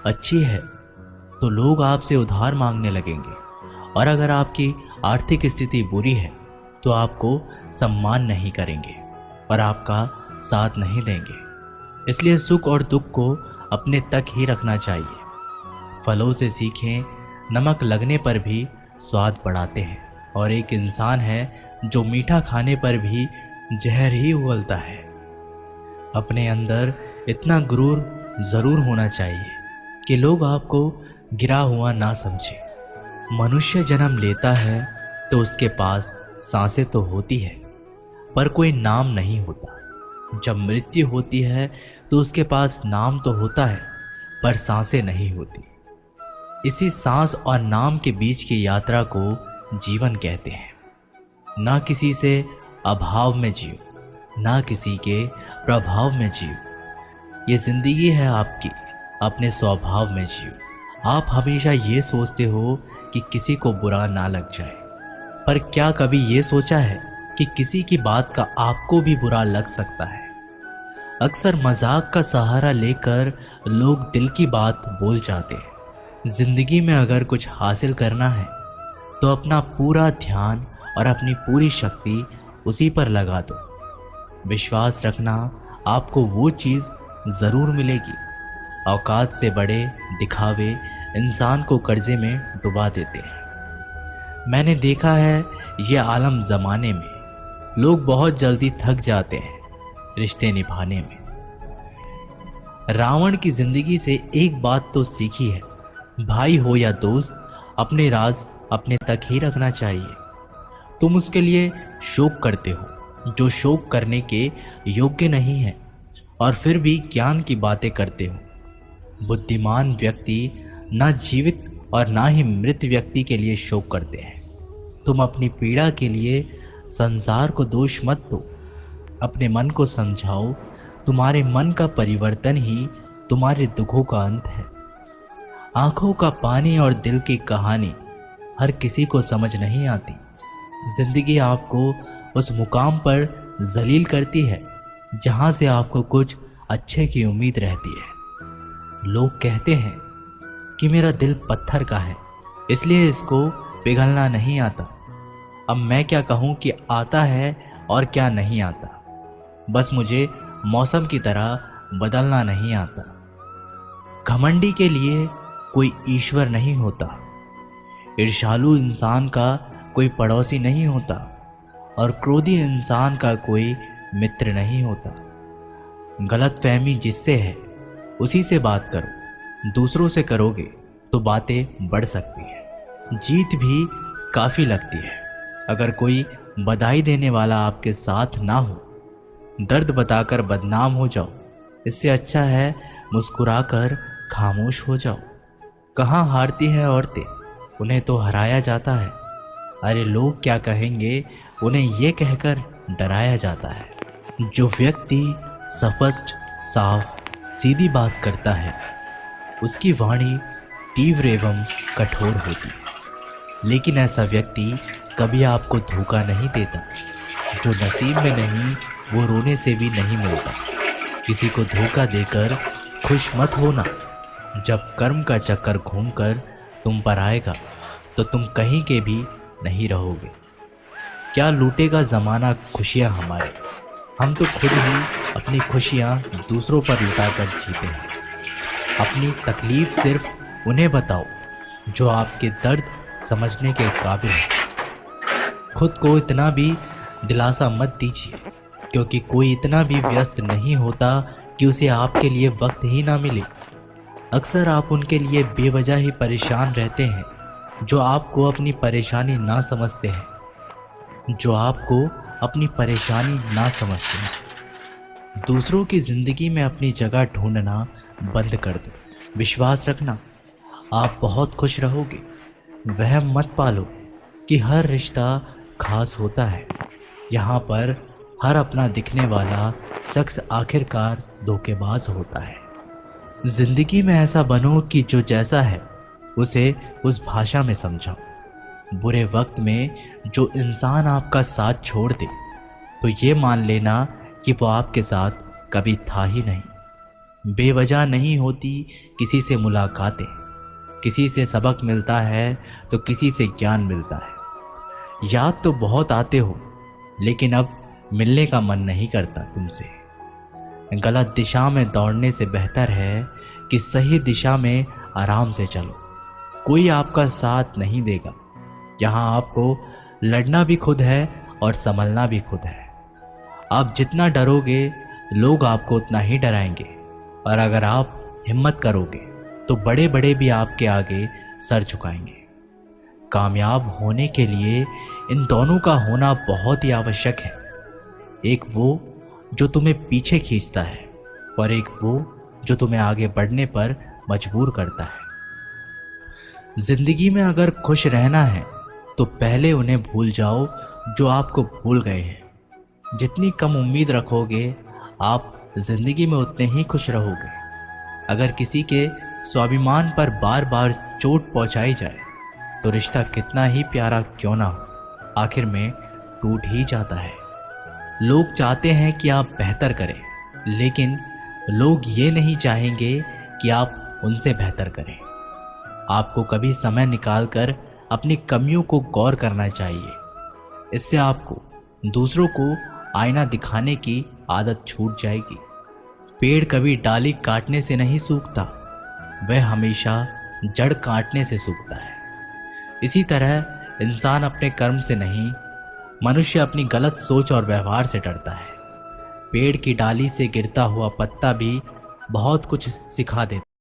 अच्छी है तो लोग आपसे उधार मांगने लगेंगे, और अगर आपकी आर्थिक स्थिति बुरी है तो आपको सम्मान नहीं करेंगे और आपका साथ नहीं देंगे। इसलिए सुख और दुख को अपने तक ही रखना चाहिए। फलों से सीखें, नमक लगने पर भी स्वाद बढ़ाते हैं, और एक इंसान है जो मीठा खाने पर भी जहर ही उगलता है। अपने अंदर इतना गुरूर ज़रूर होना चाहिए कि लोग आपको गिरा हुआ ना समझें। मनुष्य जन्म लेता है तो उसके पास सांसें तो होती है, पर कोई नाम नहीं होता। जब मृत्यु होती है तो उसके पास नाम तो होता है, पर सांसें नहीं होती। इसी सांस और नाम के बीच की यात्रा को जीवन कहते हैं। ना किसी से अभाव में जियो, ना किसी के प्रभाव में जियो। ये जिंदगी है आपकी, अपने स्वभाव में जियो। आप हमेशा ये सोचते हो कि किसी को बुरा ना लग जाए, पर क्या कभी ये सोचा है कि किसी की बात का आपको भी बुरा लग सकता है? अक्सर मजाक का सहारा लेकर लोग दिल की बात बोल जाते हैं। जिंदगी में अगर कुछ हासिल करना है तो अपना पूरा ध्यान और अपनी पूरी शक्ति उसी पर लगा दो। विश्वास रखना, आपको वो चीज़ ज़रूर मिलेगी। औकात से बड़े दिखावे इंसान को कर्जे में डुबा देते हैं। मैंने देखा है ये आलम ज़माने में लोग बहुत जल्दी थक जाते हैं रिश्ते निभाने में। रावण की ज़िंदगी से एक बात तो सीखी है, भाई हो या दोस्त, अपने राज अपने तक ही रखना चाहिए। तुम उसके लिए शोक करते हो जो शोक करने के योग्य नहीं है, और फिर भी ज्ञान की बातें करते हो। बुद्धिमान व्यक्ति ना जीवित और ना ही मृत व्यक्ति के लिए शोक करते हैं। तुम अपनी पीड़ा के लिए संसार को दोष मत दो, अपने मन को समझाओ। तुम्हारे मन का परिवर्तन ही तुम्हारे दुखों का अंत है। आंखों का पानी और दिल की कहानी हर किसी को समझ नहीं आती। जिंदगी आपको उस मुकाम पर जलील करती है जहां से आपको कुछ अच्छे की उम्मीद रहती है। लोग कहते हैं कि मेरा दिल पत्थर का है, इसलिए इसको पिघलना नहीं आता। अब मैं क्या कहूँ कि आता है और क्या नहीं आता। बस मुझे मौसम की तरह बदलना नहीं आता। घमंडी के लिए कोई ईश्वर नहीं होता, ईर्ष्यालु इंसान का कोई पड़ोसी नहीं होता, और क्रोधी इंसान का कोई मित्र नहीं होता। गलतफहमी जिससे है उसी से बात करो। दूसरों से करोगे तो बातें बढ़ सकती है, जीत भी काफ़ी लगती है। अगर कोई बधाई देने वाला आपके साथ ना हो, दर्द बताकर बदनाम हो जाओ। इससे अच्छा है मुस्कुराकर खामोश हो जाओ। कहाँ हारती हैं औरतें, उन्हें तो हराया जाता है। अरे लोग क्या कहेंगे, उन्हें ये कहकर डराया जाता है। जो व्यक्ति स्पष्ट, साफ, सीधी बात करता है उसकी वाणी तीव्र एवं कठोर होती है। लेकिन ऐसा व्यक्ति कभी आपको धोखा नहीं देता। जो नसीब में नहीं वो रोने से भी नहीं मिलता। किसी को धोखा देकर खुश मत होना। जब कर्म का चक्कर घूमकर तुम पर आएगा तो तुम कहीं के भी नहीं रहोगे। क्या लूटेगा ज़माना खुशियाँ हमारी, हम तो खुद ही अपनी खुशियाँ दूसरों पर लुटाकर जीते हैं। अपनी तकलीफ़ सिर्फ उन्हें बताओ जो आपके दर्द समझने के काबिल है। खुद को इतना भी दिलासा मत दीजिए, क्योंकि कोई इतना भी व्यस्त नहीं होता कि उसे आपके लिए वक्त ही ना मिले। अक्सर आप उनके लिए बेवजह ही परेशान रहते हैं जो आपको अपनी परेशानी ना समझते हैं। दूसरों की ज़िंदगी में अपनी जगह ढूंढना बंद कर दो। विश्वास रखना, आप बहुत खुश रहोगे। वहम मत पालो कि हर रिश्ता खास होता है। यहाँ पर हर अपना दिखने वाला शख्स आखिरकार धोखेबाज होता है। ज़िंदगी में ऐसा बनो कि जो जैसा है उसे उस भाषा में समझाओ। बुरे वक्त में जो इंसान आपका साथ छोड़ दे तो ये मान लेना कि वो आपके साथ कभी था ही नहीं। बेवजह नहीं होती किसी से मुलाकातें, किसी से सबक मिलता है तो किसी से ज्ञान मिलता है। याद तो बहुत आते हो, लेकिन अब मिलने का मन नहीं करता तुमसे। गलत दिशा में दौड़ने से बेहतर है कि सही दिशा में आराम से चलो। कोई आपका साथ नहीं देगा। यहाँ आपको लड़ना भी खुद है और संभलना भी खुद है। आप जितना डरोगे लोग आपको उतना ही डराएंगे, और अगर आप हिम्मत करोगे तो बड़े बड़े भी आपके आगे सर झुकाएंगे। कामयाब होने के लिए इन दोनों का होना बहुत ही आवश्यक है। एक वो जो तुम्हें पीछे खींचता है, और एक वो जो तुम्हें आगे बढ़ने पर मजबूर करता है। जिंदगी में अगर खुश रहना है तो पहले उन्हें भूल जाओ जो आपको भूल गए हैं। जितनी कम उम्मीद रखोगे आप जिंदगी में उतने ही खुश रहोगे। अगर किसी के स्वाभिमान पर बार बार चोट पहुंचाई जाए तो रिश्ता कितना ही प्यारा क्यों ना हो, आखिर में टूट ही जाता है। लोग चाहते हैं कि आप बेहतर करें, लेकिन लोग ये नहीं चाहेंगे कि आप उनसे बेहतर करें। आपको कभी समय निकालकर अपनी कमियों को गौर करना चाहिए। इससे आपको दूसरों को आईना दिखाने की आदत छूट जाएगी। पेड़ कभी डाली काटने से नहीं सूखता, वह हमेशा जड़ काटने से सूखता है। इसी तरह इंसान अपने कर्म से नहीं, मनुष्य अपनी गलत सोच और व्यवहार से डरता है। पेड़ की डाली से गिरता हुआ पत्ता भी बहुत कुछ सिखा देता है।